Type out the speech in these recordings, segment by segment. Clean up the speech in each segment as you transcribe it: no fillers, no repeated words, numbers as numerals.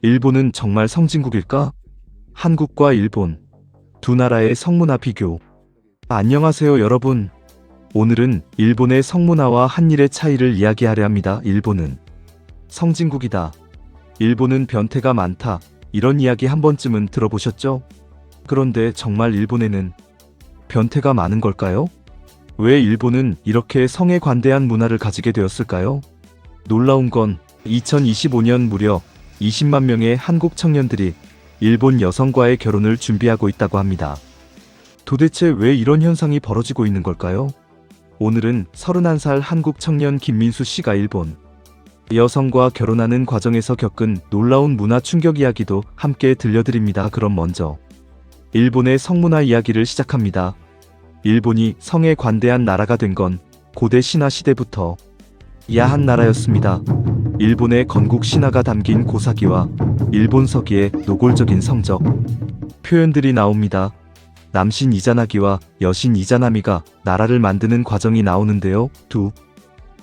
일본은 정말 성진국일까? 한국과 일본, 두 나라의 성문화 비교. 안녕하세요 여러분. 오늘은 일본의 성문화와 한일의 차이를 이야기하려 합니다. 일본은 성진국이다. 일본은 변태가 많다. 이런 이야기 한 번쯤은 들어보셨죠? 그런데 정말 일본에는 변태가 많은 걸까요? 왜 일본은 이렇게 성에 관대한 문화를 가지게 되었을까요? 놀라운 건 2025년 무려 20만 명의 한국 청년들이 일본 여성과의 결혼을 준비하고 있다고 합니다. 도대체 왜 이런 현상이 벌어지고 있는 걸까요? 오늘은 31살 한국 청년 김민수 씨가 일본 여성과 결혼하는 과정에서 겪은 놀라운 문화 충격 이야기도 함께 들려드립니다. 그럼 먼저 일본의 성문화 이야기를 시작합니다. 일본이 성에 관대한 나라가 된 건 고대 신화 시대부터 야한 나라였습니다. 일본의 건국 신화가 담긴 고사기와 일본 서기의 노골적인 성적 표현들이 나옵니다. 남신 이자나기와 여신 이자나미가 나라를 만드는 과정이 나오는데요. 두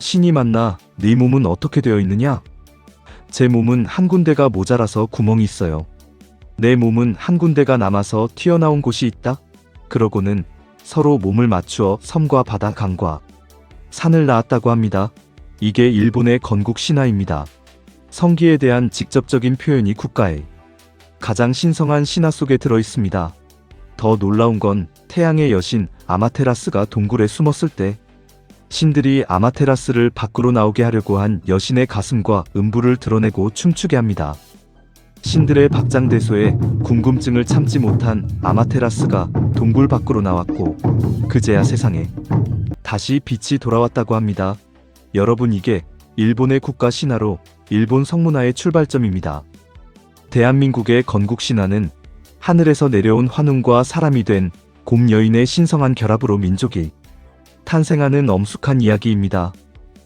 신이 만나 네 몸은 어떻게 되어 있느냐? 제 몸은 한 군데가 모자라서 구멍이 있어요. 내 몸은 한 군데가 남아서 튀어나온 곳이 있다. 그러고는 서로 몸을 맞추어 섬과 바다, 강과 산을 낳았다고 합니다. 이게 일본의 건국 신화입니다. 성기에 대한 직접적인 표현이 국가의 가장 신성한 신화 속에 들어 있습니다. 더 놀라운 건 태양의 여신 아마테라스가 동굴에 숨었을 때 신들이 아마테라스를 밖으로 나오게 하려고 한 여신의 가슴과 음부를 드러내고 춤추게 합니다. 신들의 박장대소에 궁금증을 참지 못한 아마테라스가 동굴 밖으로 나왔고 그제야 세상에 다시 빛이 돌아왔다고 합니다. 여러분, 이게 일본의 국가 신화로 일본 성문화의 출발점입니다. 대한민국의 건국 신화는 하늘에서 내려온 환웅과 사람이 된 곰 여인의 신성한 결합으로 민족이 탄생하는 엄숙한 이야기입니다.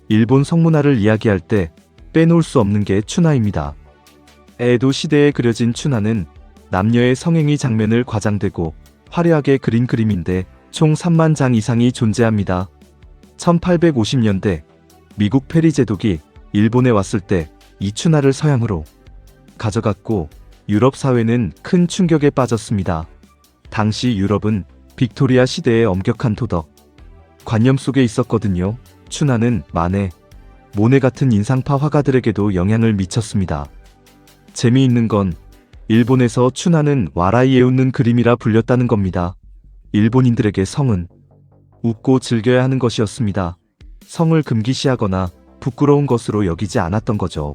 일본 성문화를 이야기할 때 빼놓을 수 없는 게 춘화입니다. 에도 시대에 그려진 춘화는 남녀의 성행위 장면을 과장되고 화려하게 그린 그림인데 총 3만 장 이상이 존재합니다. 1850년대 미국 페리 제독이 일본에 왔을 때 이 춘화를 서양으로 가져갔고 유럽 사회는 큰 충격에 빠졌습니다. 당시 유럽은 빅토리아 시대의 엄격한 도덕 관념 속에 있었거든요. 춘화는 마네, 모네 같은 인상파 화가들에게도 영향을 미쳤습니다. 재미있는 건 일본에서 춘화는 와라이에 웃는 그림이라 불렸다는 겁니다. 일본인들에게 성은 웃고 즐겨야 하는 것이었습니다. 성을 금기시하거나 부끄러운 것으로 여기지 않았던 거죠.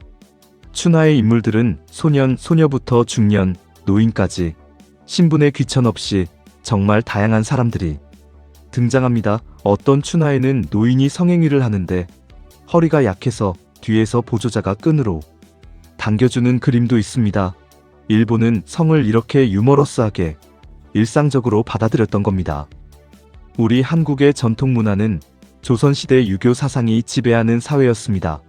춘화의 인물들은 소년, 소녀부터 중년, 노인까지 신분의 귀천 없이 정말 다양한 사람들이 등장합니다. 어떤 춘화에는 노인이 성행위를 하는데 허리가 약해서 뒤에서 보조자가 끈으로 당겨주는 그림도 있습니다. 일본은 성을 이렇게 유머러스하게 일상적으로 받아들였던 겁니다. 우리 한국의 전통 문화는 조선시대 유교 사상이 지배하는 사회였습니다.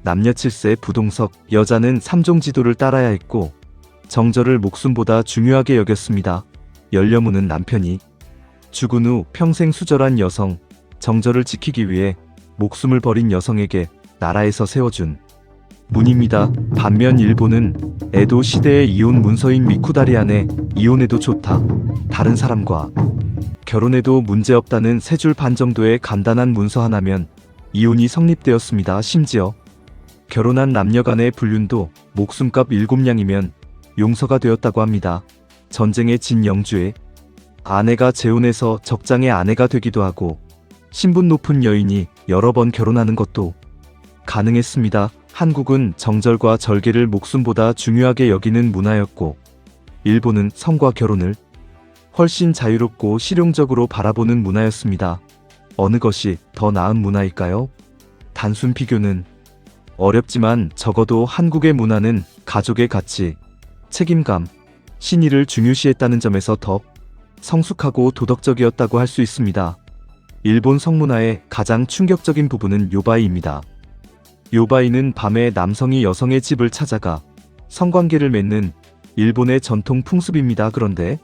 남녀 7세 부동석, 여자는 삼종지도를 따라야 했고 정절을 목숨보다 중요하게 여겼습니다. 열려무는 남편이 죽은 후 평생 수절한 여성, 정절을 지키기 위해 목숨을 버린 여성에게 나라에서 세워준 문입니다. 반면 일본은 에도 시대의 이혼 문서인 미쿠다리 안에 이혼해도 좋다, 다른 사람과 결혼해도 문제없다는 세 줄 반 정도의 간단한 문서 하나면 이혼이 성립되었습니다. 심지어 결혼한 남녀 간의 불륜도 목숨값 7냥이면 용서가 되었다고 합니다. 전쟁에 진 영주의 아내가 재혼해서 적장의 아내가 되기도 하고 신분 높은 여인이 여러 번 결혼하는 것도 가능했습니다. 한국은 정절과 절개를 목숨보다 중요하게 여기는 문화였고 일본은 성과 결혼을 훨씬 자유롭고 실용적으로 바라보는 문화였습니다. 어느 것이 더 나은 문화일까요? 단순 비교는 어렵지만 적어도 한국의 문화는 가족의 가치, 책임감, 신의를 중요시했다는 점에서 더 성숙하고 도덕적이었다고 할 수 있습니다. 일본 성문화의 가장 충격적인 부분은 요바이입니다. 요바이는 밤에 남성이 여성의 집을 찾아가 성관계를 맺는 일본의 전통 풍습입니다. 그런데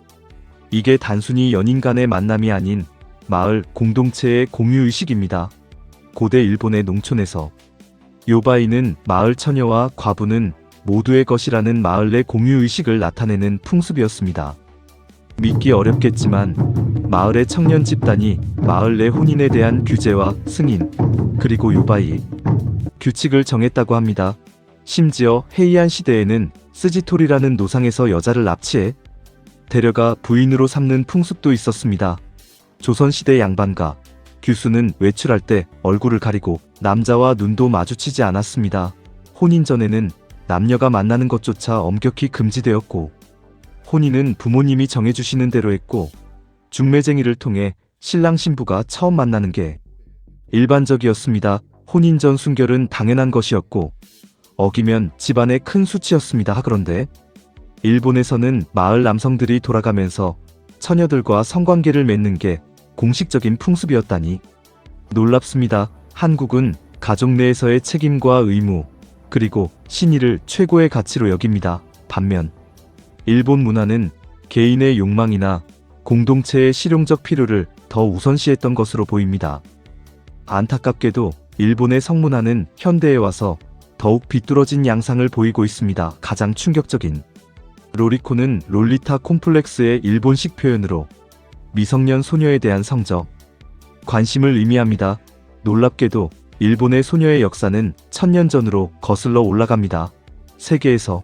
이게 단순히 연인 간의 만남이 아닌 마을 공동체의 공유의식입니다. 고대 일본의 농촌에서 요바이는 마을 처녀와 과부는 모두의 것이라는 마을 내 공유의식을 나타내는 풍습이었습니다. 믿기 어렵겠지만 마을의 청년 집단이 마을 내 혼인에 대한 규제와 승인, 그리고 유바이, 규칙을 정했다고 합니다. 심지어 해이안 시대에는 스지토리라는 노상에서 여자를 납치해 데려가 부인으로 삼는 풍습도 있었습니다. 조선시대 양반가, 규수는 외출할 때 얼굴을 가리고 남자와 눈도 마주치지 않았습니다. 혼인 전에는 남녀가 만나는 것조차 엄격히 금지되었고, 혼인은 부모님이 정해주시는 대로 했고, 중매쟁이를 통해 신랑 신부가 처음 만나는 게 일반적이었습니다. 혼인 전 순결은 당연한 것이었고, 어기면 집안의 큰 수치였습니다. 그런데 일본에서는 마을 남성들이 돌아가면서 처녀들과 성관계를 맺는 게 공식적인 풍습이었다니 놀랍습니다. 한국은 가족 내에서의 책임과 의무, 그리고 신의를 최고의 가치로 여깁니다. 반면 일본 문화는 개인의 욕망이나 공동체의 실용적 필요를 더 우선시했던 것으로 보입니다. 안타깝게도 일본의 성문화는 현대에 와서 더욱 비뚤어진 양상을 보이고 있습니다. 가장 충격적인 로리콘은 롤리타 콤플렉스의 일본식 표현으로 미성년 소녀에 대한 성적 관심을 의미합니다. 놀랍게도 일본의 소녀의 역사는 1000년 전으로 거슬러 올라갑니다. 세계에서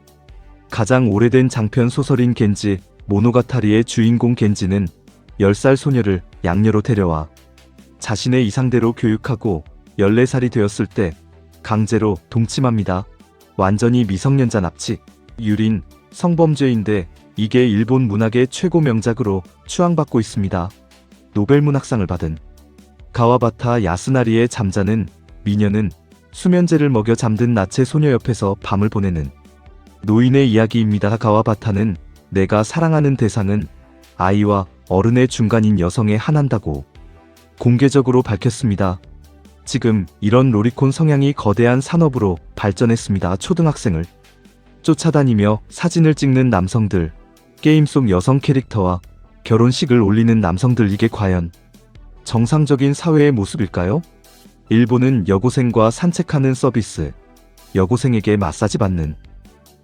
가장 오래된 장편 소설인 겐지 모노가타리의 주인공 겐지는 10살 소녀를 양녀로 데려와 자신의 이상대로 교육하고 14살이 되었을 때 강제로 동침합니다. 완전히 미성년자 납치, 유린, 성범죄인데 이게 일본 문학의 최고 명작으로 추앙받고 있습니다. 노벨문학상을 받은 가와바타 야스나리의 잠자는 미녀는 수면제를 먹여 잠든 나체 소녀 옆에서 밤을 보내는 노인의 이야기입니다. 가와바타는 내가 사랑하는 대상은 아이와 어른의 중간인 여성에 한한다고 공개적으로 밝혔습니다. 지금 이런 로리콘 성향이 거대한 산업으로 발전했습니다. 초등학생을 쫓아다니며 사진을 찍는 남성들, 게임 속 여성 캐릭터와 결혼식을 올리는 남성들, 이게 과연 정상적인 사회의 모습일까요? 일본은 여고생과 산책하는 서비스, 여고생에게 마사지 받는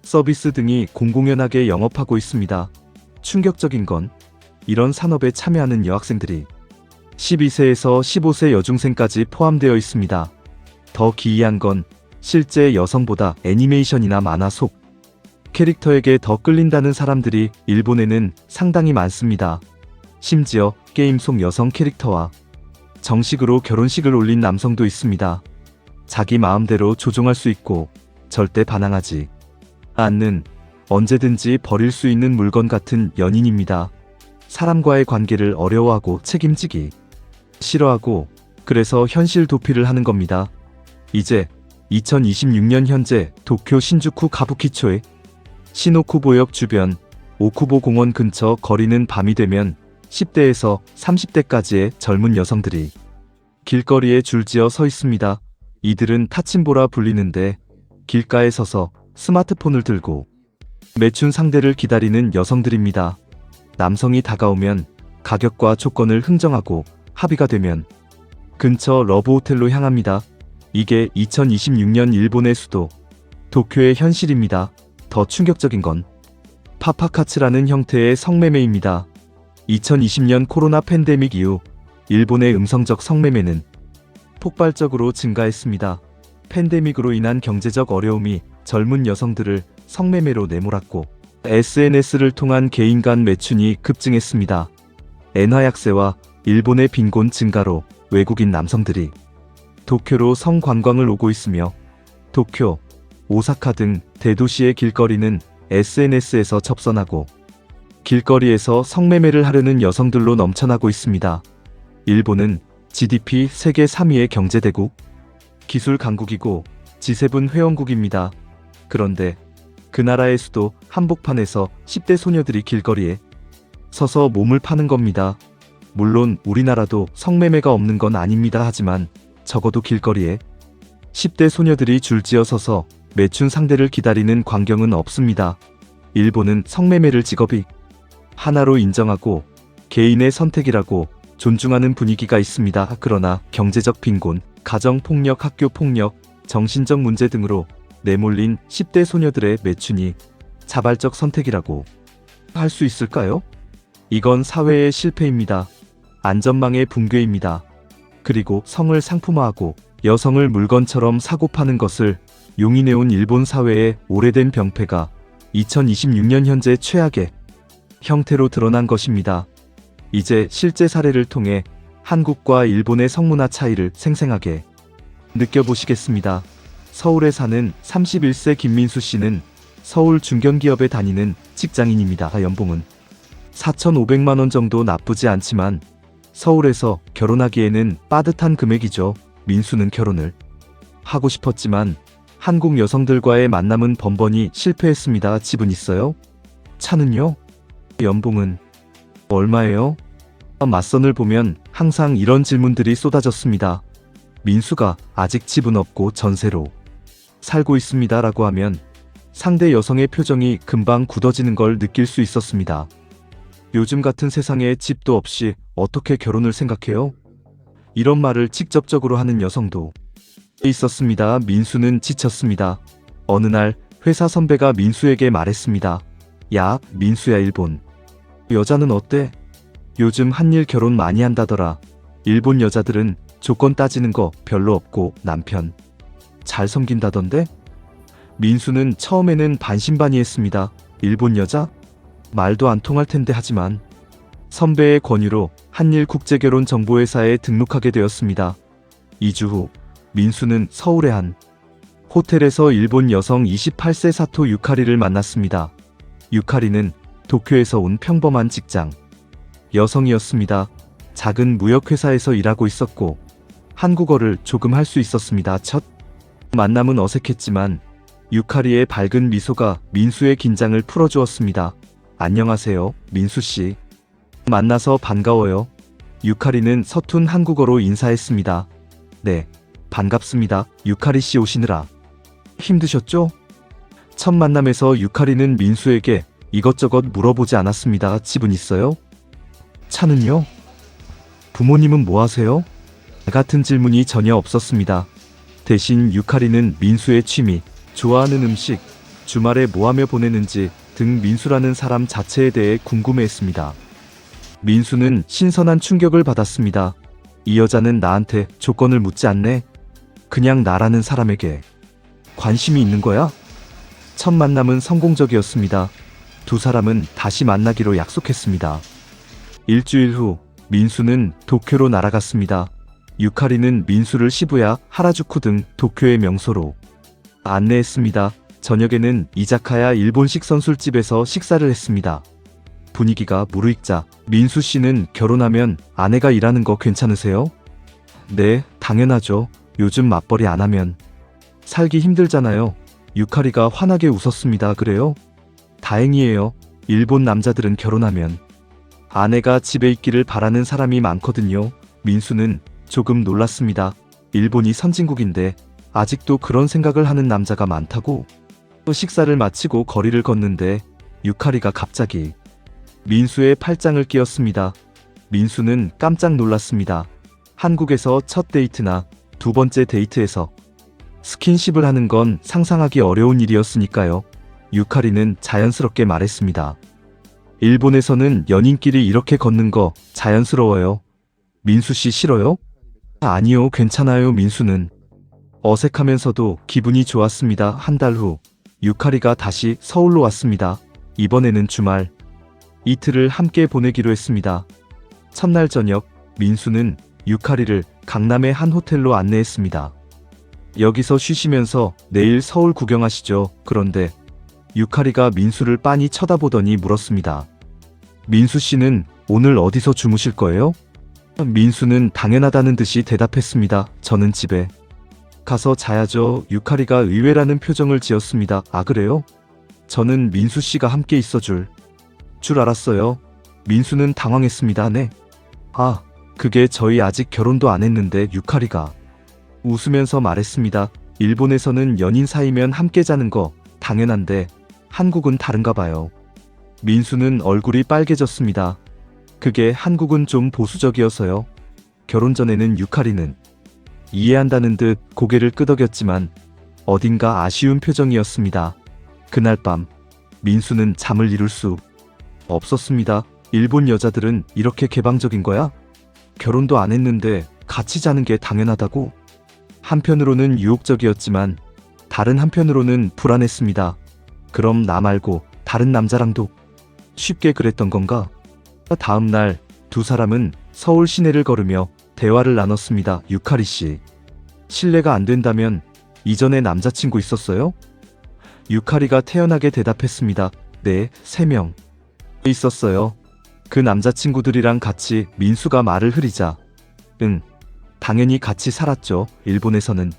서비스 등이 공공연하게 영업하고 있습니다. 충격적인 건 이런 산업에 참여하는 여학생들이 12세에서 15세 여중생까지 포함되어 있습니다. 더 기이한 건 실제 여성보다 애니메이션이나 만화 속 캐릭터에게 더 끌린다는 사람들이 일본에는 상당히 많습니다. 심지어 게임 속 여성 캐릭터와 정식으로 결혼식을 올린 남성도 있습니다. 자기 마음대로 조종할 수 있고 절대 반항하지 않는, 언제든지 버릴 수 있는 물건 같은 연인입니다. 사람과의 관계를 어려워하고 책임지기 싫어하고, 그래서 현실 도피를 하는 겁니다. 이제 2026년 현재 도쿄 신주쿠 가부키초의 시노쿠보역 주변 오쿠보 공원 근처 거리는 밤이 되면 10대에서 30대까지의 젊은 여성들이 길거리에 줄지어 서 있습니다. 이들은 타침보라 불리는데 길가에 서서 스마트폰을 들고 매춘 상대를 기다리는 여성들입니다. 남성이 다가오면 가격과 조건을 흥정하고 합의가 되면 근처 러브호텔로 향합니다. 이게 2026년 일본의 수도 도쿄의 현실입니다. 더 충격적인 건 파파카츠라는 형태의 성매매입니다. 2020년 코로나 팬데믹 이후 일본의 음성적 성매매는 폭발적으로 증가했습니다. 팬데믹으로 인한 경제적 어려움이 젊은 여성들을 성매매로 내몰았고, SNS를 통한 개인 간 매춘이 급증했습니다. 엔화약세와 일본의 빈곤 증가로 외국인 남성들이 도쿄로 성관광을 오고 있으며, 도쿄, 오사카 등 대도시의 길거리는 SNS에서 접선하고 길거리에서 성매매를 하려는 여성들로 넘쳐나고 있습니다. 일본은 GDP 세계 3위의 경제대국, 기술 강국이고 G7 회원국입니다. 그런데 그 나라의 수도 한복판에서 10대 소녀들이 길거리에 서서 몸을 파는 겁니다. 물론 우리나라도 성매매가 없는 건 아닙니다. 하지만 적어도 길거리에 10대 소녀들이 줄지어 서서 매춘 상대를 기다리는 광경은 없습니다. 일본은 성매매를 직업이 하나로 인정하고 개인의 선택이라고 존중하는 분위기가 있습니다. 그러나 경제적 빈곤, 가정폭력, 학교폭력, 정신적 문제 등으로 내몰린 10대 소녀들의 매춘이 자발적 선택이라고 할 수 있을까요? 이건 사회의 실패입니다. 안전망의 붕괴입니다. 그리고 성을 상품화하고 여성을 물건처럼 사고 파는 것을 용인해온 일본 사회의 오래된 병폐가 2026년 현재 최악의 형태로 드러난 것입니다. 이제 실제 사례를 통해 한국과 일본의 성문화 차이를 생생하게 느껴보시겠습니다. 서울에 사는 31세 김민수 씨는 서울 중견기업에 다니는 직장인입니다. 연봉은 4,500만 원 정도 나쁘지 않지만 서울에서 결혼하기에는 빠듯한 금액이죠. 민수는 결혼을 하고 싶었지만 한국 여성들과의 만남은 번번이 실패했습니다. 집은 있어요? 차는요? 연봉은 얼마예요? 맞선을 보면 항상 이런 질문들이 쏟아졌습니다. 민수가 아직 집은 없고 전세로 살고 있습니다. 라고 하면 상대 여성의 표정이 금방 굳어지는 걸 느낄 수 있었습니다. 요즘 같은 세상에 집도 없이 어떻게 결혼을 생각해요? 이런 말을 직접적으로 하는 여성도 있었습니다. 민수는 지쳤습니다. 어느 날 회사 선배가 민수에게 말했습니다. 야, 민수야, 일본 여자는 어때? 요즘 한일 결혼 많이 한다더라. 일본 여자들은 조건 따지는 거 별로 없고 남편 잘 섬긴다던데? 민수는 처음에는 반신반의했습니다. 일본 여자? 말도 안 통할 텐데. 하지만 선배의 권유로 한일 국제결혼정보회사에 등록하게 되었습니다. 2주 후 민수는 서울의 한 호텔에서 일본 여성 28세 사토 유카리를 만났습니다. 유카리는 도쿄에서 온 평범한 직장 여성이었습니다. 작은 무역회사에서 일하고 있었고 한국어를 조금 할 수 있었습니다. 첫 만남은 어색했지만 유카리의 밝은 미소가 민수의 긴장을 풀어주었습니다. 안녕하세요, 민수씨. 만나서 반가워요. 유카리는 서툰 한국어로 인사했습니다. 네, 반갑습니다. 유카리씨 오시느라 힘드셨죠? 첫 만남에서 유카리는 민수에게 이것저것 물어보지 않았습니다. 집은 있어요? 차는요? 부모님은 뭐 하세요? 같은 질문이 전혀 없었습니다. 대신 유카리는 민수의 취미, 좋아하는 음식, 주말에 뭐하며 보내는지 등 민수라는 사람 자체에 대해 궁금해했습니다. 민수는 신선한 충격을 받았습니다. 이 여자는 나한테 조건을 묻지 않네. 그냥 나라는 사람에게 관심이 있는 거야? 첫 만남은 성공적이었습니다. 두 사람은 다시 만나기로 약속했습니다. 일주일 후 민수는 도쿄로 날아갔습니다. 유카리는 민수를 시부야, 하라주쿠 등 도쿄의 명소로 안내했습니다. 저녁에는 이자카야 일본식 선술집에서 식사를 했습니다. 분위기가 무르익자 민수 씨는 결혼하면 아내가 일하는 거 괜찮으세요? 네, 당연하죠. 요즘 맞벌이 안 하면 살기 힘들잖아요. 유카리가 환하게 웃었습니다. 그래요? 다행이에요. 일본 남자들은 결혼하면 아내가 집에 있기를 바라는 사람이 많거든요. 민수는 조금 놀랐습니다. 일본이 선진국인데 아직도 그런 생각을 하는 남자가 많다고? 또 식사를 마치고 거리를 걷는데 유카리가 갑자기 민수의 팔짱을 끼웠습니다. 민수는 깜짝 놀랐습니다. 한국에서 첫 데이트나 두 번째 데이트에서 스킨십을 하는 건 상상하기 어려운 일이었으니까요. 유카리는 자연스럽게 말했습니다. 일본에서는 연인끼리 이렇게 걷는 거 자연스러워요. 민수 씨 싫어요? 아니요, 괜찮아요. 민수는 어색하면서도 기분이 좋았습니다. 한 달 후 유카리가 다시 서울로 왔습니다. 이번에는 주말 이틀을 함께 보내기로 했습니다. 첫날 저녁 민수는 유카리를 강남의 한 호텔로 안내했습니다. 여기서 쉬시면서 내일 서울 구경하시죠. 그런데 유카리가 민수를 빤히 쳐다보더니 물었습니다. 민수 씨는 오늘 어디서 주무실 거예요? 민수는 당연하다는 듯이 대답했습니다. 저는 집에 가서 자야죠. 유카리가 의외라는 표정을 지었습니다. 아, 그래요? 저는 민수 씨가 함께 있어 줄 알았어요. 민수는 당황했습니다. 네. 아, 그게 저희 아직 결혼도 안 했는데. 유카리가 웃으면서 말했습니다. 일본에서는 연인 사이면 함께 자는 거 당연한데 한국은 다른가 봐요. 민수는 얼굴이 빨개졌습니다. 그게 한국은 좀 보수적이어서요. 결혼 전에는 유카리는 이해한다는 듯 고개를 끄덕였지만 어딘가 아쉬운 표정이었습니다. 그날 밤 민수는 잠을 이룰 수 없었습니다. 일본 여자들은 이렇게 개방적인 거야? 결혼도 안 했는데 같이 자는 게 당연하다고? 한편으로는 유혹적이었지만 다른 한편으로는 불안했습니다. 그럼 나 말고 다른 남자랑도 쉽게 그랬던 건가? 다음 날 두 사람은 서울 시내를 걸으며 대화를 나눴습니다. 유카리 씨, 실례가 안 된다면 이전에 남자친구 있었어요? 유카리가 태연하게 대답했습니다. 네, 3명 있었어요. 그 남자친구들이랑 같이 민수가 말을 흐리자 응, 당연히 같이 살았죠. 일본에서는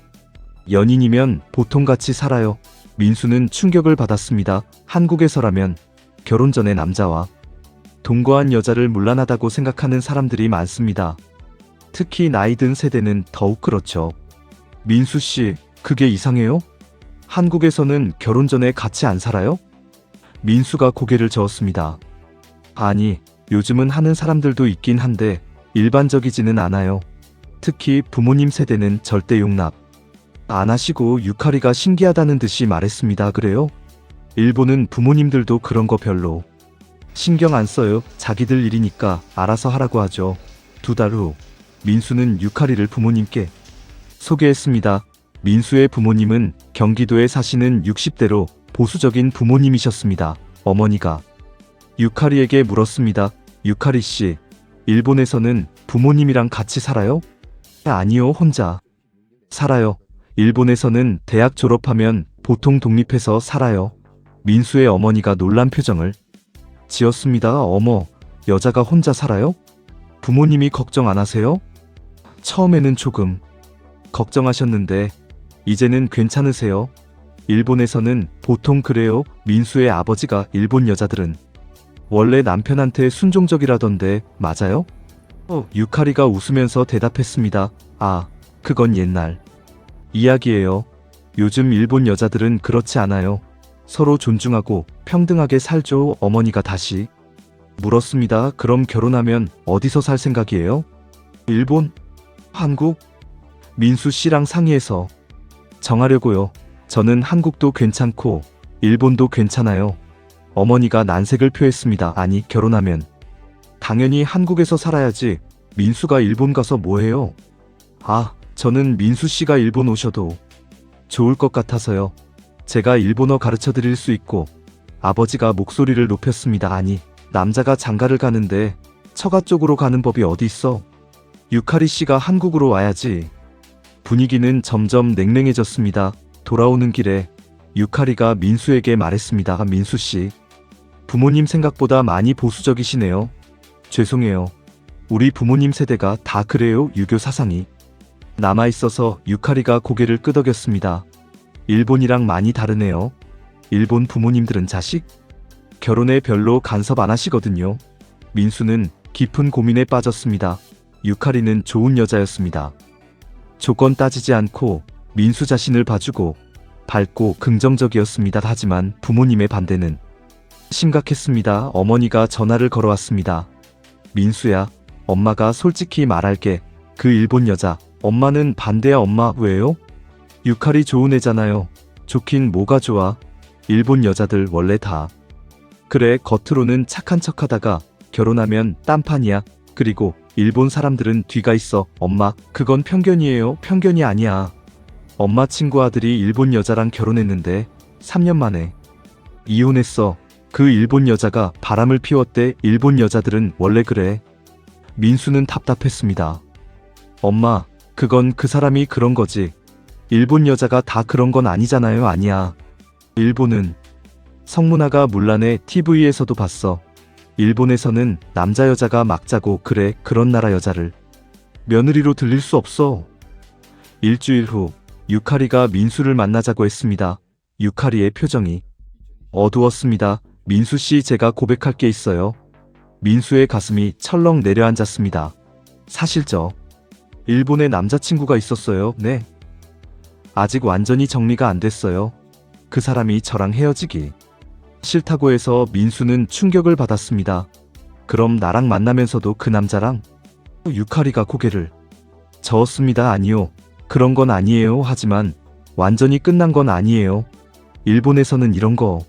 연인이면 보통 같이 살아요. 민수는 충격을 받았습니다. 한국에서라면 결혼 전에 남자와 동거한 여자를 문란하다고 생각하는 사람들이 많습니다. 특히 나이 든 세대는 더욱 그렇죠. 민수 씨, 그게 이상해요? 한국에서는 결혼 전에 같이 안 살아요? 민수가 고개를 저었습니다. 아니, 요즘은 하는 사람들도 있긴 한데 일반적이지는 않아요. 특히 부모님 세대는 절대 용납 안 하시고 유카리가 신기하다는 듯이 말했습니다. 그래요? 일본은 부모님들도 그런 거 별로 신경 안 써요. 자기들 일이니까 알아서 하라고 하죠. 2달 후 민수는 유카리를 부모님께 소개했습니다. 민수의 부모님은 경기도에 사시는 60대로 보수적인 부모님이셨습니다. 어머니가 유카리에게 물었습니다. 유카리 씨, 일본에서는 부모님이랑 같이 살아요? 아니요, 혼자 살아요. 일본에서는 대학 졸업하면 보통 독립해서 살아요. 민수의 어머니가 놀란 표정을 지었습니다. 어머, 여자가 혼자 살아요? 부모님이 걱정 안 하세요? 처음에는 조금 걱정하셨는데 이제는 괜찮으세요? 일본에서는 보통 그래요. 민수의 아버지가 일본 여자들은 원래 남편한테 순종적이라던데 맞아요? 유카리가 웃으면서 대답했습니다. 아, 그건 옛날 이야기예요. 요즘 일본 여자들은 그렇지 않아요. 서로 존중하고 평등하게 살죠. 어머니가 다시 물었습니다. 그럼 결혼하면 어디서 살 생각이에요? 일본? 한국? 민수 씨랑 상의해서 정하려고요. 저는 한국도 괜찮고 일본도 괜찮아요. 어머니가 난색을 표했습니다. 아니, 결혼하면 당연히 한국에서 살아야지. 민수가 일본 가서 뭐해요? 아, 저는 민수 씨가 일본 오셔도 좋을 것 같아서요. 제가 일본어 가르쳐 드릴 수 있고. 아버지가 목소리를 높였습니다. 아니, 남자가 장가를 가는데 처가 쪽으로 가는 법이 어디 있어? 유카리 씨가 한국으로 와야지. 분위기는 점점 냉랭해졌습니다. 돌아오는 길에 유카리가 민수에게 말했습니다. 민수 씨, 부모님 생각보다 많이 보수적이시네요. 죄송해요. 우리 부모님 세대가 다 그래요. 유교 사상이 남아있어서. 유카리가 고개를 끄덕였습니다. 일본이랑 많이 다르네요. 일본 부모님들은 자식 결혼에 별로 간섭 안 하시거든요. 민수는 깊은 고민에 빠졌습니다. 유카리는 좋은 여자였습니다. 조건 따지지 않고 민수 자신을 봐주고 밝고 긍정적이었습니다. 하지만 부모님의 반대는 심각했습니다. 어머니가 전화를 걸어왔습니다. 민수야, 엄마가 솔직히 말할게. 그 일본 여자, 엄마는 반대야. 엄마, 왜요? 유카리 좋은 애잖아요. 좋긴 뭐가 좋아. 일본 여자들 원래 다 그래. 겉으로는 착한 척하다가 결혼하면 딴판이야. 그리고 일본 사람들은 뒤가 있어. 엄마, 그건 편견이에요. 편견이 아니야. 엄마 친구 아들이 일본 여자랑 결혼했는데 3년 만에 이혼했어. 그 일본 여자가 바람을 피웠대. 일본 여자들은 원래 그래. 민수는 답답했습니다. 엄마, 그건 그 사람이 그런 거지. 일본 여자가 다 그런 건 아니잖아요. 아니야. 일본은 성문화가 문란해. TV에서도 봤어. 일본에서는 남자 여자가 막 자고 그래. 그런 나라 여자를 며느리로 들릴 수 없어. 일주일 후 유카리가 민수를 만나자고 했습니다. 유카리의 표정이 어두웠습니다. 민수 씨, 제가 고백할 게 있어요. 민수의 가슴이 철렁 내려앉았습니다. 사실 저 일본에 남자친구가 있었어요. 네. 아직 완전히 정리가 안 됐어요. 그 사람이 저랑 헤어지기 싫다고 해서. 민수는 충격을 받았습니다. 그럼 나랑 만나면서도 그 남자랑? 유카리가 고개를 저었습니다. 아니요, 그런 건 아니에요. 하지만 완전히 끝난 건 아니에요. 일본에서는 이런 거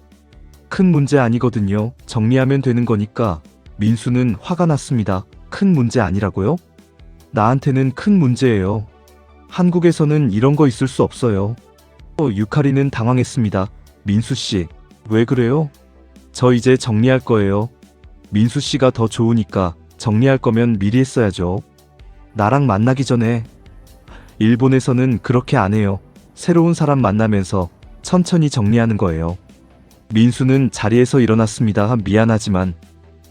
큰 문제 아니거든요. 정리하면 되는 거니까. 민수는 화가 났습니다. 큰 문제 아니라고요? 나한테는 큰 문제예요. 한국에서는 이런 거 있을 수 없어요. 유카리는 당황했습니다. 민수 씨, 왜 그래요? 저 이제 정리할 거예요. 민수 씨가 더 좋으니까 정리할 거면 미리 했어야죠. 나랑 만나기 전에. 일본에서는 그렇게 안 해요. 새로운 사람 만나면서 천천히 정리하는 거예요. 민수는 자리에서 일어났습니다. 미안하지만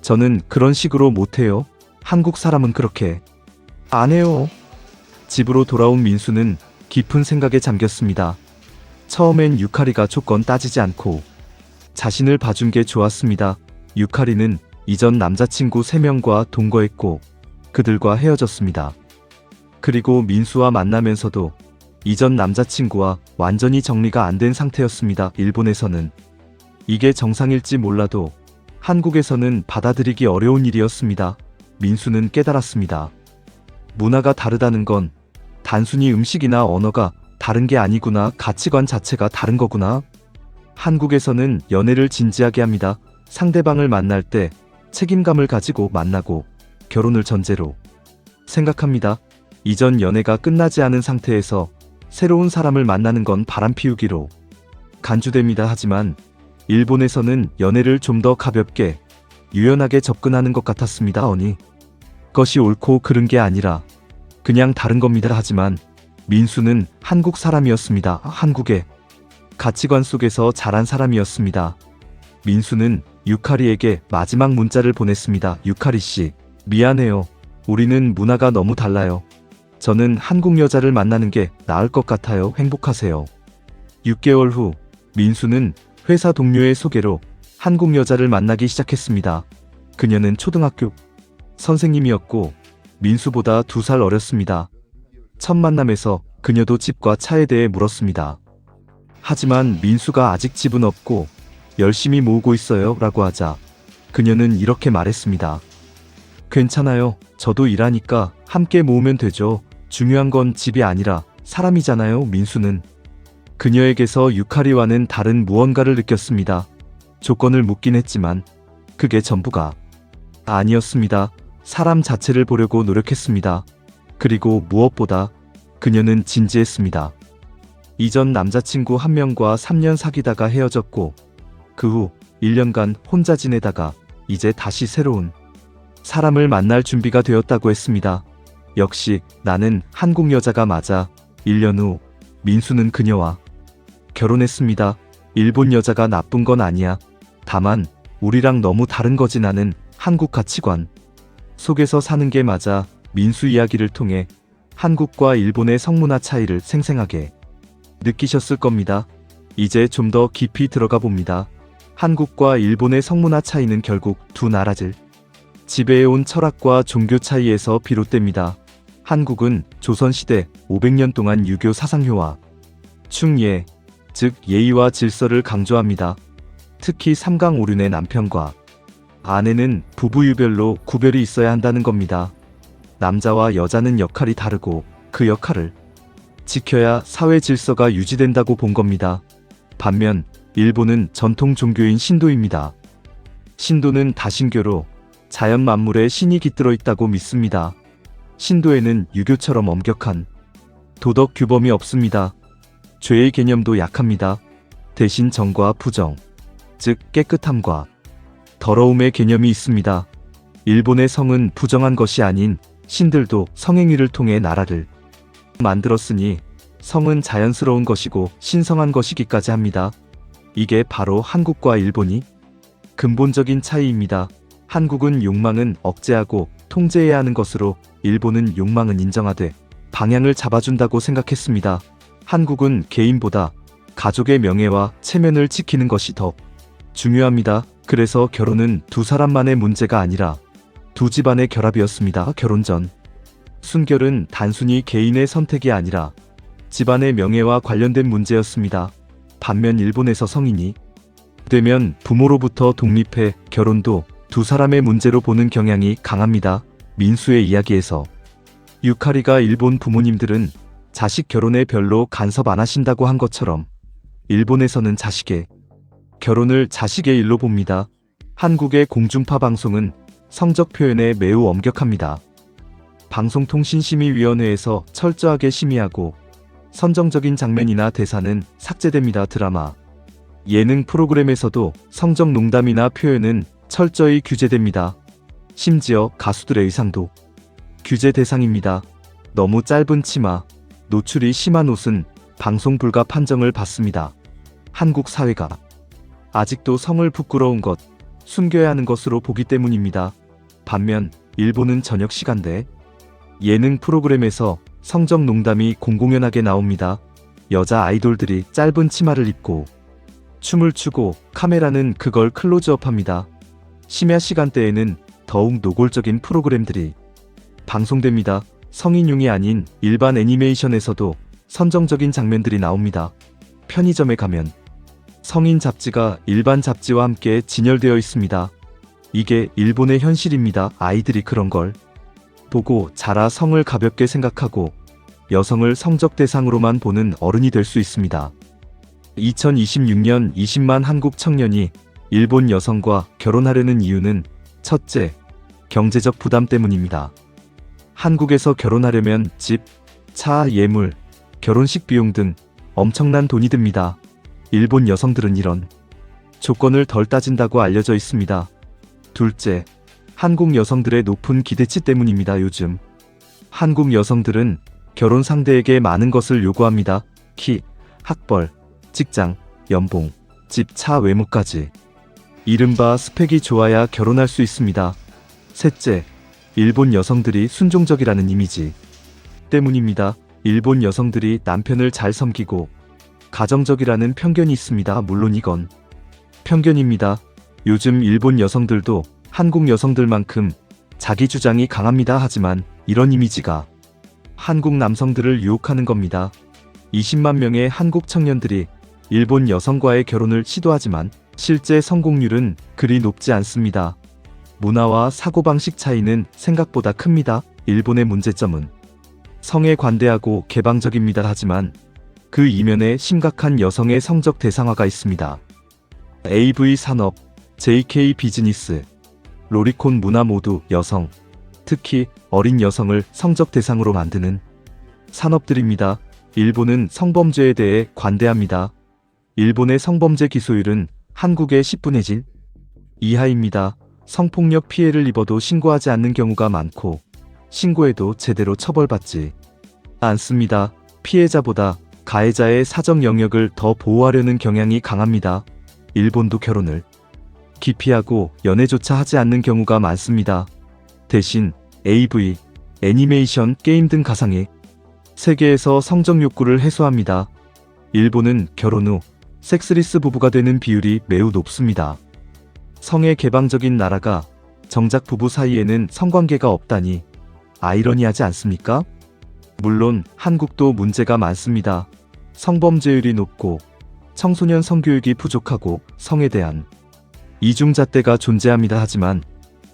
저는 그런 식으로 못해요. 한국 사람은 그렇게 안 해요. 집으로 돌아온 민수는 깊은 생각에 잠겼습니다. 처음엔 유카리가 조건 따지지 않고 자신을 봐준 게 좋았습니다. 유카리는 이전 남자친구 3명과 동거했고 그들과 헤어졌습니다. 그리고 민수와 만나면서도 이전 남자친구와 완전히 정리가 안 된 상태였습니다. 일본에서는 이게 정상일지 몰라도 한국에서는 받아들이기 어려운 일이었습니다. 민수는 깨달았습니다. 문화가 다르다는 건 단순히 음식이나 언어가 다른 게 아니구나. 가치관 자체가 다른 거구나. 한국에서는 연애를 진지하게 합니다. 상대방을 만날 때 책임감을 가지고 만나고 결혼을 전제로 생각합니다. 이전 연애가 끝나지 않은 상태에서 새로운 사람을 만나는 건 바람피우기로 간주됩니다. 하지만 일본에서는 연애를 좀 더 가볍게 유연하게 접근하는 것 같았습니다. 것이 옳고 그른 게 아니라 그냥 다른 겁니다. 하지만 민수는 한국 사람이었습니다. 한국의 가치관 속에서 자란 사람이었습니다. 민수는 유카리에게 마지막 문자를 보냈습니다. 유카리 씨, 미안해요. 우리는 문화가 너무 달라요. 저는 한국 여자를 만나는 게 나을 것 같아요. 행복하세요. 6개월 후 민수는 회사 동료의 소개로 한국 여자를 만나기 시작했습니다. 그녀는 초등학교 선생님이었고 민수보다 2살 어렸습니다. 첫 만남에서 그녀도 집과 차에 대해 물었습니다. 하지만 민수가 아직 집은 없고 열심히 모으고 있어요 라고 하자 그녀는 이렇게 말했습니다. 괜찮아요. 저도 일하니까 함께 모으면 되죠. 중요한 건 집이 아니라 사람이잖아요. 민수는 그녀에게서 유카리와는 다른 무언가를 느꼈습니다. 조건을 묻긴 했지만 그게 전부가 아니었습니다. 사람 자체를 보려고 노력했습니다. 그리고 무엇보다 그녀는 진지했습니다. 이전 남자친구 1명과 3년 사귀다가 헤어졌고 그 후 1년간 혼자 지내다가 이제 다시 새로운 사람을 만날 준비가 되었다고 했습니다. 역시 나는 한국 여자가 맞아. 1년 후 민수는 그녀와 결혼했습니다. 일본 여자가 나쁜 건 아니야. 다만 우리랑 너무 다른 거지. 나는 한국 가치관 속에서 사는 게 맞아. 민수 이야기를 통해 한국과 일본의 성문화 차이를 생생하게 느끼셨을 겁니다. 이제 좀 더 깊이 들어가 봅니다. 한국과 일본의 성문화 차이는 결국 두 나라를 지배해온 철학과 종교 차이에서 비롯됩니다. 한국은 조선시대 500년 동안 유교 사상효와 충예, 즉 예의와 질서를 강조합니다. 특히 삼강오륜의 남편과 아내는 부부유별로 구별이 있어야 한다는 겁니다. 남자와 여자는 역할이 다르고 그 역할을 지켜야 사회 질서가 유지된다고 본 겁니다. 반면 일본은 전통 종교인 신도입니다. 신도는 다신교로 자연 만물에 신이 깃들어 있다고 믿습니다. 신도에는 유교처럼 엄격한 도덕 규범이 없습니다. 죄의 개념도 약합니다. 대신 정과 부정, 즉 깨끗함과 더러움의 개념이 있습니다. 일본의 성은 부정한 것이 아닌 신들도 성행위를 통해 나라를 만들었으니 성은 자연스러운 것이고 신성한 것이기까지 합니다. 이게 바로 한국과 일본이 근본적인 차이입니다. 한국은 욕망은 억제하고 통제해야 하는 것으로 일본은 욕망은 인정하되 방향을 잡아준다고 생각했습니다. 한국은 개인보다 가족의 명예와 체면을 지키는 것이 더 중요합니다. 그래서 결혼은 두 사람만의 문제가 아니라 두 집안의 결합이었습니다. 결혼 전 순결은 단순히 개인의 선택이 아니라 집안의 명예와 관련된 문제였습니다. 반면 일본에서 성인이 되면 부모로부터 독립해 결혼도 두 사람의 문제로 보는 경향이 강합니다. 민수의 이야기에서 유카리가 일본 부모님들은 자식 결혼에 별로 간섭 안 하신다고 한 것처럼 일본에서는 자식의 결혼을 자식의 일로 봅니다. 한국의 공중파 방송은 성적 표현에 매우 엄격합니다. 방송통신심의위원회에서 철저하게 심의하고 선정적인 장면이나 대사는 삭제됩니다. 드라마, 예능 프로그램에서도 성적 농담이나 표현은 철저히 규제됩니다. 심지어 가수들의 의상도 규제 대상입니다. 너무 짧은 치마, 노출이 심한 옷은 방송 불가 판정을 받습니다. 한국 사회가 아직도 성을 부끄러운 것, 숨겨야 하는 것으로 보기 때문입니다. 반면 일본은 저녁 시간대 예능 프로그램에서 성적 농담이 공공연하게 나옵니다. 여자 아이돌들이 짧은 치마를 입고 춤을 추고 카메라는 그걸 클로즈업합니다. 심야 시간대에는 더욱 노골적인 프로그램들이 방송됩니다. 성인용이 아닌 일반 애니메이션에서도 선정적인 장면들이 나옵니다. 편의점에 가면 성인 잡지가 일반 잡지와 함께 진열되어 있습니다. 이게 일본의 현실입니다. 아이들이 그런 걸 보고 자라 성을 가볍게 생각하고 여성을 성적 대상으로만 보는 어른이 될 수 있습니다. 2026년 20만 한국 청년이 일본 여성과 결혼하려는 이유는 첫째, 경제적 부담 때문입니다. 한국에서 결혼하려면 집, 차, 예물, 결혼식 비용 등 엄청난 돈이 듭니다. 일본 여성들은 이런 조건을 덜 따진다고 알려져 있습니다. 둘째, 한국 여성들의 높은 기대치 때문입니다. 요즘 한국 여성들은 결혼 상대에게 많은 것을 요구합니다. 키, 학벌, 직장, 연봉, 집, 차, 외모까지. 이른바 스펙이 좋아야 결혼할 수 있습니다. 셋째, 일본 여성들이 순종적이라는 이미지 때문입니다. 일본 여성들이 남편을 잘 섬기고 가정적이라는 편견이 있습니다. 물론 이건 편견입니다. 요즘 일본 여성들도 한국 여성들만큼 자기 주장이 강합니다. 하지만 이런 이미지가 한국 남성들을 유혹하는 겁니다. 20만 명의 한국 청년들이 일본 여성과의 결혼을 시도하지만 실제 성공률은 그리 높지 않습니다. 문화와 사고방식 차이는 생각보다 큽니다. 일본의 문제점은 성에 관대하고 개방적입니다. 하지만 그 이면에 심각한 여성의 성적 대상화가 있습니다. AV 산업, JK 비즈니스, 로리콘 문화 모두 여성, 특히 어린 여성을 성적 대상으로 만드는 산업들입니다. 일본은 성범죄에 대해 관대합니다. 일본의 성범죄 기소율은 한국의 10분의 1 이하입니다. 성폭력 피해를 입어도 신고하지 않는 경우가 많고 신고해도 제대로 처벌받지 않습니다. 피해자보다 가해자의 사적 영역을 더 보호하려는 경향이 강합니다. 일본도 결혼을 기피하고 연애조차 하지 않는 경우가 많습니다. 대신 AV, 애니메이션, 게임 등 가상의 세계에서 성적 욕구를 해소합니다. 일본은 결혼 후 섹스리스 부부가 되는 비율이 매우 높습니다. 성에 개방적인 나라가 정작 부부 사이에는 성관계가 없다니 아이러니하지 않습니까? 물론 한국도 문제가 많습니다. 성범죄율이 높고 청소년 성교육이 부족하고 성에 대한 이중잣대가 존재합니다. 하지만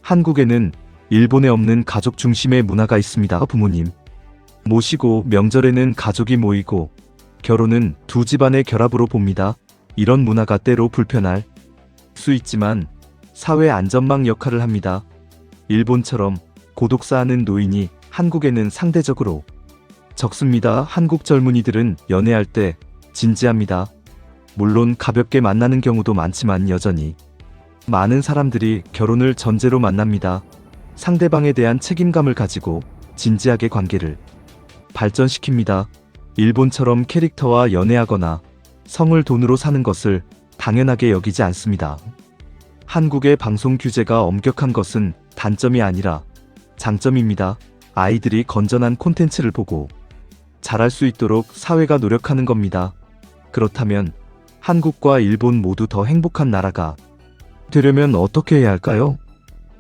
한국에는 일본에 없는 가족 중심의 문화가 있습니다. 부모님 모시고 명절에는 가족이 모이고 결혼은 두 집안의 결합으로 봅니다. 이런 문화가 때로 불편할 수 있지만 사회 안전망 역할을 합니다. 일본처럼 고독사하는 노인이 한국에는 상대적으로 적습니다. 한국 젊은이들은 연애할 때 진지합니다. 물론 가볍게 만나는 경우도 많지만 여전히 많은 사람들이 결혼을 전제로 만납니다. 상대방에 대한 책임감을 가지고 진지하게 관계를 발전시킵니다. 일본처럼 캐릭터와 연애하거나 성을 돈으로 사는 것을 당연하게 여기지 않습니다. 한국의 방송 규제가 엄격한 것은 단점이 아니라 장점입니다. 아이들이 건전한 콘텐츠를 보고 잘할 수 있도록 사회가 노력하는 겁니다. 그렇다면 한국과 일본 모두 더 행복한 나라가 되려면 어떻게 해야 할까요?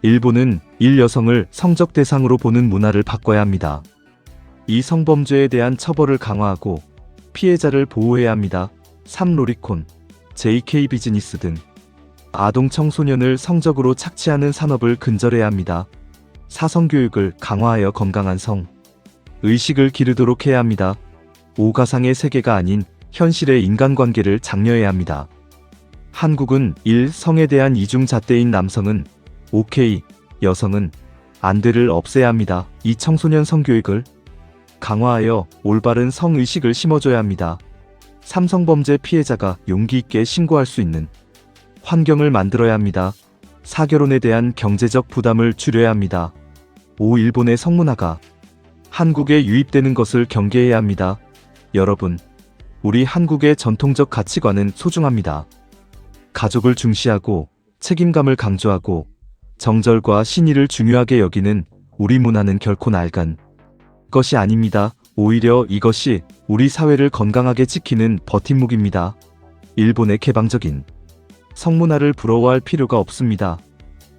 일본은 일 여성을 성적 대상으로 보는 문화를 바꿔야 합니다. 이 성범죄에 대한 처벌을 강화하고 피해자를 보호해야 합니다. 3. 로리콘, JK 비즈니스 등 아동 청소년을 성적으로 착취하는 산업을 근절해야 합니다. 4. 성교육을 강화하여 건강한 성 의식을 기르도록 해야 합니다. 오가상의 세계가 아닌 현실의 인간관계를 장려해야 합니다. 한국은 1. 성에 대한 이중잣대인 남성은 오케이, 여성은 안 돼를 없애야 합니다. 2. 청소년 성교육을 강화하여 올바른 성의식을 심어줘야 합니다. 3. 성범죄 피해자가 용기 있게 신고할 수 있는 환경을 만들어야 합니다. 4. 결혼에 대한 경제적 부담을 줄여야 합니다. 5. 일본의 성문화가 한국에 유입되는 것을 경계해야 합니다. 여러분, 우리 한국의 전통적 가치관은 소중합니다. 가족을 중시하고 책임감을 강조하고 정절과 신의를 중요하게 여기는 우리 문화는 결코 낡은 것이 아닙니다. 오히려 이것이 우리 사회를 건강하게 지키는 버팀목입니다. 일본의 개방적인 성문화를 부러워할 필요가 없습니다.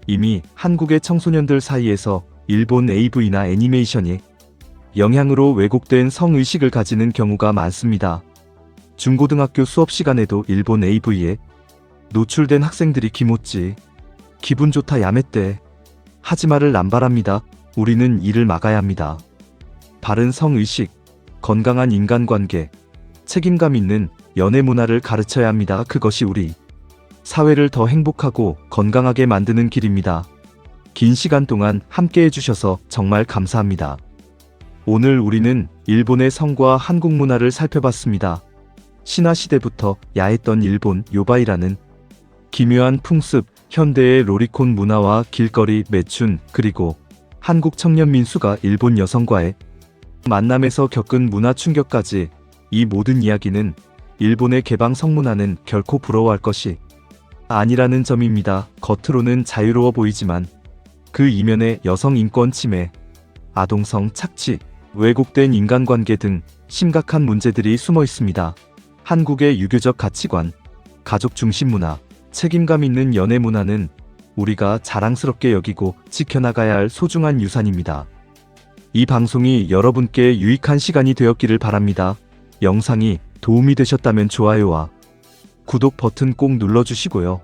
이미 한국의 청소년들 사이에서 일본 AV나 애니메이션이 영향으로 왜곡된 성의식을 가지는 경우가 많습니다. 중고등학교 수업 시간에도 일본 AV에 노출된 학생들이 기모찌, 기분 좋다 야매떼 하지 말을 남발합니다. 우리는 이를 막아야 합니다. 바른 성의식, 건강한 인간관계, 책임감 있는 연애 문화를 가르쳐야 합니다. 그것이 우리 사회를 더 행복하고 건강하게 만드는 길입니다. 긴 시간 동안 함께 해주셔서 정말 감사합니다. 오늘 우리는 일본의 성과 한국 문화를 살펴봤습니다. 신화 시대부터 야했던 일본 요바이라는 기묘한 풍습, 현대의 로리콘 문화와 길거리 매춘, 그리고 한국 청년 민수가 일본 여성과의 만남에서 겪은 문화 충격까지, 이 모든 이야기는 일본의 개방 성문화는 결코 부러워할 것이 아니라는 점입니다. 겉으로는 자유로워 보이지만 그 이면에 여성 인권 침해, 아동성 착취, 왜곡된 인간관계 등 심각한 문제들이 숨어 있습니다. 한국의 유교적 가치관, 가족 중심 문화, 책임감 있는 연애 문화는 우리가 자랑스럽게 여기고 지켜나가야 할 소중한 유산입니다. 이 방송이 여러분께 유익한 시간이 되었기를 바랍니다. 영상이 도움이 되셨다면 좋아요와 구독 버튼 꼭 눌러주시고요.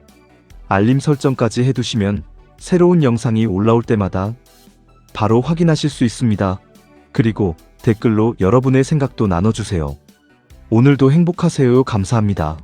알림 설정까지 해두시면 새로운 영상이 올라올 때마다 바로 확인하실 수 있습니다. 그리고 댓글로 여러분의 생각도 나눠주세요. 오늘도 행복하세요. 감사합니다.